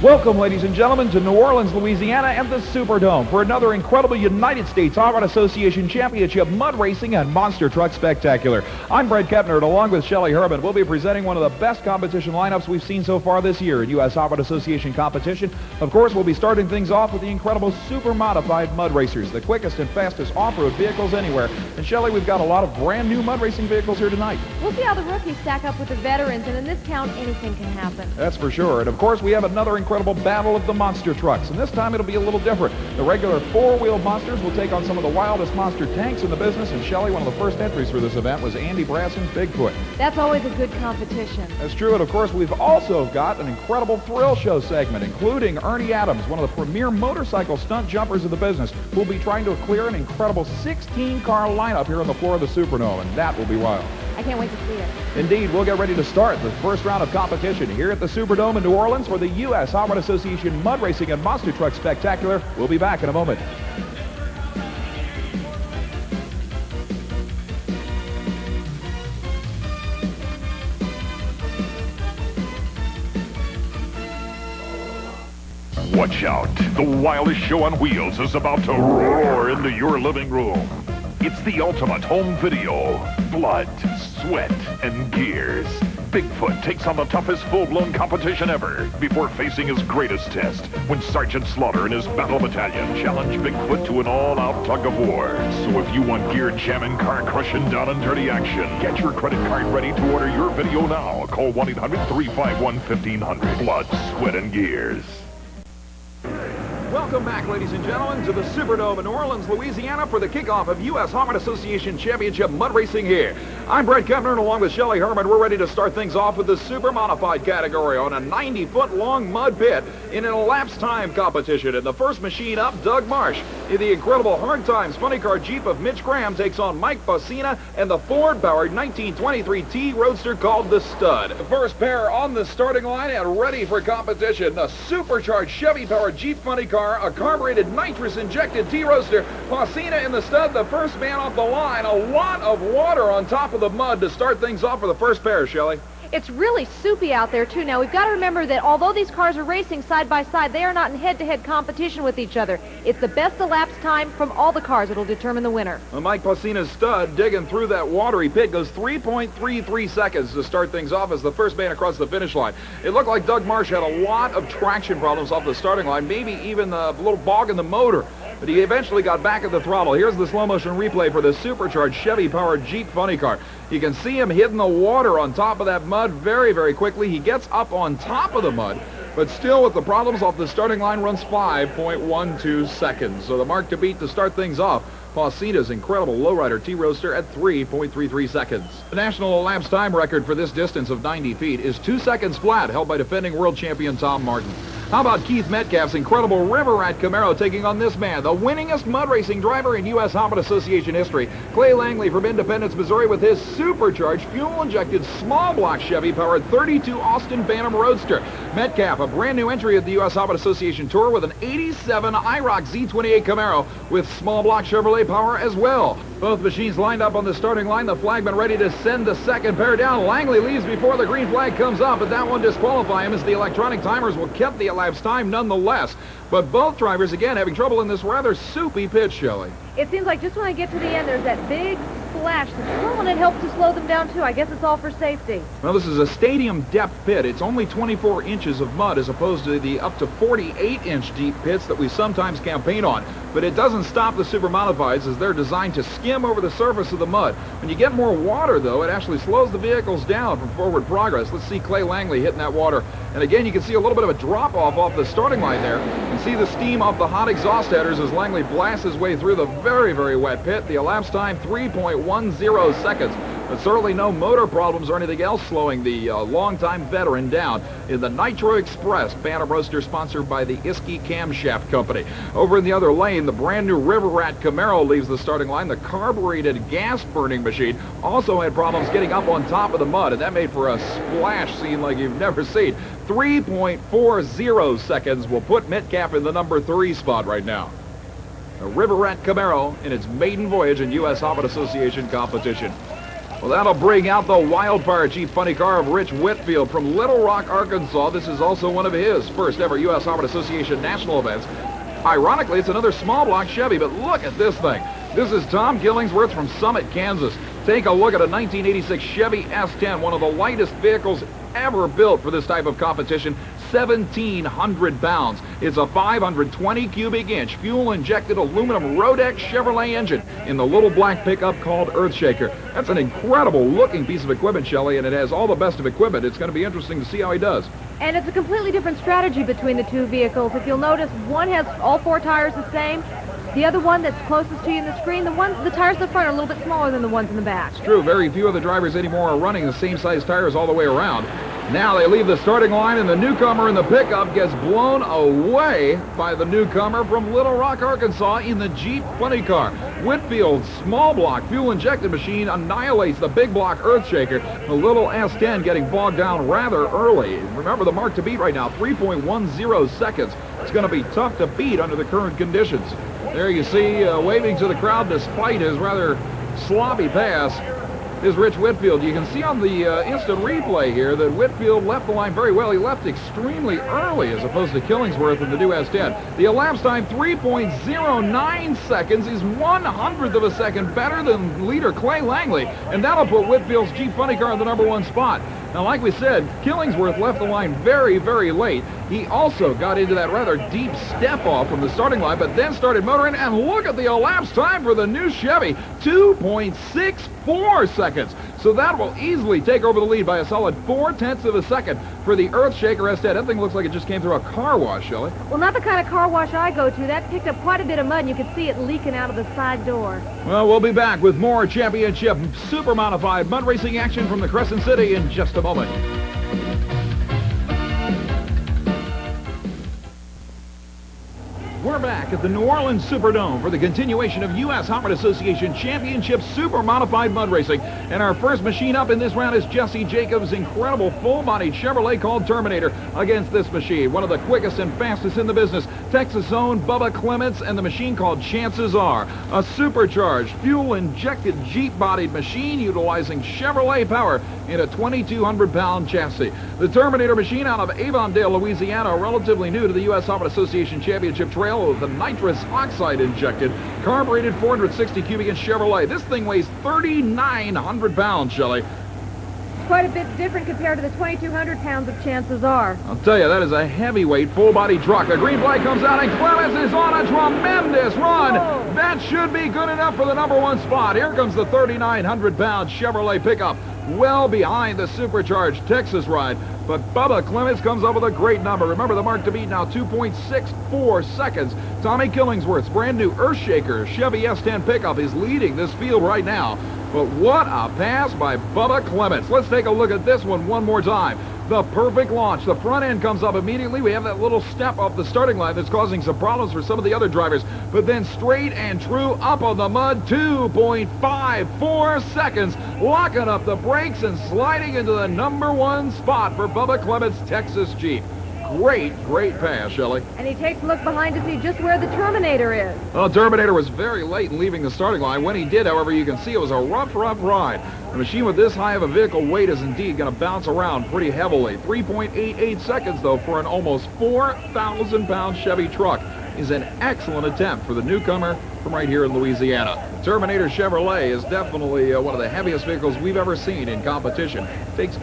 Welcome, ladies and gentlemen, to New Orleans, Louisiana and the Superdome for another incredible United States Hot Rod Association Championship Mud Racing and Monster Truck Spectacular. I'm Bret, Kepner, and along with Shelley, Herman, we'll be presenting one of the best competition lineups we've seen so far this year in U.S. Hot Rod Association competition. Of course, we'll be starting things off with the incredible super modified mud racers, the quickest and fastest off-road vehicles anywhere. And Shelley, we've got a lot of brand new mud racing vehicles here tonight. We'll see how the rookies stack up with the veterans, and in this count, anything can happen. That's for sure. And of course, we have another incredible battle of the monster trucks, and this time it'll be a little different. The regular four-wheel monsters will take on some of the wildest monster tanks in the business, and Shelley, one of the first entries for this event was Andy Brasson's Bigfoot. That's always a good competition. That's true, and of course we've also got an incredible thrill show segment, including Earnie Adams, one of the premier motorcycle stunt jumpers of the business, who will be trying to clear an incredible 16-car lineup here on the floor of the Superdome, and that will be wild. I can't wait to see it. Indeed, we'll get ready to start the first round of competition here at the Superdome in New Orleans for the U.S. Hot Rod Association Mud Racing and Monster Truck Spectacular. We'll be back in a moment. Watch out. The wildest show on wheels is about to roar into your living room. It's the ultimate home video. Blood, sweat, and gears. Bigfoot takes on the toughest full-blown competition ever before facing his greatest test when Sergeant Slaughter and his battle battalion challenge Bigfoot to an all-out tug of war. So if you want gear-jamming, car-crushing, down and dirty action, get your credit card ready to order your video now. Call 1-800-351-1500. Blood, sweat, and gears. Welcome back, ladies and gentlemen, to the Superdome in New Orleans, Louisiana for the kickoff of U.S. Hot Rod Association Championship Mud Racing here. I'm Bret Kepner, and along with Shelley Herman, we're ready to start things off with the super modified category on a 90-foot-long mud pit in an elapsed time competition. And the first machine up, Doug Marsh, in the incredible Hard Times funny car Jeep of Mitch Graham, takes on Mike Bacina and the Ford-powered 1923 T Roadster called the Stud. The first pair on the starting line and ready for competition. The supercharged Chevy-powered Jeep funny car, a carbureted nitrous-injected T-Roadster, Bacina and the Stud, the first man off the line. A lot of water on top of the mud to start things off for the first pair, Shelley. It's really soupy out there, too. Now, we've got to remember that although these cars are racing side by side, they are not in head-to-head competition with each other. It's the best elapsed time from all the cars that will determine the winner. Well, Mike Bacina's Stud, digging through that watery pit, goes 3.33 seconds to start things off as the first man across the finish line. It looked like Doug Marsh had a lot of traction problems off the starting line, maybe even a little bog in the motor. But he eventually got back at the throttle. Here's the slow-motion replay for the supercharged Chevy-powered Jeep funny car. You can see him hitting the water on top of that mud very, very quickly. He gets up on top of the mud, but still with the problems off the starting line runs 5.12 seconds. So the mark to beat to start things off, Bacina's incredible lowrider T-Roadster at 3.33 seconds. The national elapsed time record for this distance of 90 feet is 2 seconds flat, held by defending world champion Tom Martin. How about Keith Metcalf's incredible River Rat Camaro taking on this man, the winningest mud racing driver in U.S. Hot Rod Association history, Clay Langley from Independence, Missouri, with his supercharged, fuel-injected, small-block Chevy-powered 32 Austin Bantam Roadster. Metcalf, a brand-new entry at the U.S. Hot Rod Association Tour with an 87 IROC Z28 Camaro with small-block Chevrolet power as well. Both machines lined up on the starting line, the flagman ready to send the second pair down. Langley leaves before the green flag comes up, but that won't disqualify him as the electronic timers will keep the elapsed time nonetheless. But both drivers, again, having trouble in this rather soupy pit, Shelley. It seems like just when I get to the end, there's that big splash. The swirl, it helps to slow them down, too. I guess it's all for safety. Well, this is a stadium depth pit. It's only 24 inches of mud as opposed to the up to 48-inch deep pits that we sometimes campaign on. But it doesn't stop the super modifieds as they're designed to skim over the surface of the mud. When you get more water, though, it actually slows the vehicles down from forward progress. Let's see Clay Langley hitting that water. And again, you can see a little bit of a drop-off off the starting line there. And see the steam off the hot exhaust headers as Langley blasts his way through the very, very wet pit. The elapsed time, 3.10 seconds. But certainly no motor problems or anything else slowing the longtime veteran down in the Nitro Express Bantam Roadster sponsored by the Iski Camshaft Company. Over in the other lane, the brand new River Rat Camaro leaves the starting line. The carbureted gas-burning machine also had problems getting up on top of the mud, and that made for a splash scene like you've never seen. 3.40 seconds will put Metcalf in the number 3 spot right now. The River Rat Camaro in its maiden voyage in U.S. Hot Rod Association competition. Well, that'll bring out the Wildfire Jeep funny car of Rich Whitfield from Little Rock, Arkansas. This is also one of his first ever U.S. Harvard Association national events. Ironically, it's another small block Chevy, but look at this thing. This is Tom Killingsworth from Summit, Kansas. Take a look at a 1986 Chevy S10, one of the lightest vehicles ever built for this type of competition, 1,700 pounds. It's a 520 cubic inch fuel-injected aluminum Rodex Chevrolet engine in the little black pickup called Earthshaker. That's an incredible looking piece of equipment, Shelley, and it has all the best of equipment. It's going to be interesting to see how he does. And it's a completely different strategy between the two vehicles. If you'll notice, one has all four tires the same. The other one that's closest to you in the screen, the tires in the front are a little bit smaller than the ones in the back. It's true. Very few of the drivers anymore are running the same size tires all the way around. Now they leave the starting line, and the newcomer in the pickup gets blown away by the newcomer from Little Rock, Arkansas in the Jeep funny car. Whitfield's small block fuel-injected machine annihilates the big block Earthshaker. The little S10 getting bogged down rather early. Remember the mark to beat right now, 3.10 seconds. It's going to be tough to beat under the current conditions. There you see, waving to the crowd despite his rather sloppy pass, is Rich Whitfield. You can see on the instant replay here that Whitfield left the line very well. He left extremely early as opposed to Killingsworth in the new S10. The elapsed time, 3.09 seconds, is 1/100th of a second better than leader Clay Langley, and that'll put Whitfield's Jeep funny car in the #1 spot. Now, like we said, Killingsworth left the line very, very late. He also got into that rather deep step-off from the starting line, but then started motoring, and look at the elapsed time for the new Chevy, 2.64 seconds. So that will easily take over the lead by a solid 0.4 of a second for the Earthshaker S10. That thing looks like it just came through a car wash, Shelley. Well, not the kind of car wash I go to. That picked up quite a bit of mud, and you could see it leaking out of the side door. Well, we'll be back with more championship super modified mud racing action from the Crescent City in just a moment. We're back at the New Orleans Superdome for the continuation of U.S. Harvard Association Championship Super Modified Mud Racing. And our first machine up in this round is Jesse Jacobs' incredible full-bodied Chevrolet called Terminator against this machine. One of the quickest and fastest in the business, Texas-owned Bubba Clements, and the machine called Chances Are. A supercharged, fuel-injected Jeep-bodied machine utilizing Chevrolet power in a 2,200-pound chassis. The Terminator machine out of Avondale, Louisiana, relatively new to the U.S. Harvard Association Championship Trail with the nitrous oxide injected, carbureted 460 cubic inch Chevrolet. This thing weighs 3,900 pounds, Shelley. Quite a bit different compared to the 2,200 pounds of Chances Are. I'll tell you, that is a heavyweight, full-body truck. A green flag comes out, and Clements is on a tremendous run. Whoa. That should be good enough for the #1 spot. Here comes the 3,900-pound Chevrolet pickup, well behind the supercharged Texas ride. But Bubba Clements comes up with a great number. Remember the mark to beat now, 2.64 seconds. Tommy Killingsworth's brand new Earthshaker Chevy S10 pickup is leading this field right now. But what a pass by Bubba Clements. Let's take a look at this one more time. The perfect launch. The front end comes up immediately. We have that little step off the starting line that's causing some problems for some of the other drivers. But then straight and true up on the mud, 2.54 seconds, locking up the brakes and sliding into the #1 spot for Bubba Clements' Texas Jeep. Great, great pass, Shelley. And he takes a look behind to see just where the Terminator is. Well, Terminator was very late in leaving the starting line. When he did, however, you can see it was a rough ride. A machine with this high of a vehicle weight is indeed going to bounce around pretty heavily. 3.88 seconds, though, for an almost 4,000-pound Chevy truck is an excellent attempt for the newcomer from right here in Louisiana. Terminator Chevrolet is definitely one of the heaviest vehicles we've ever seen in competition. Takes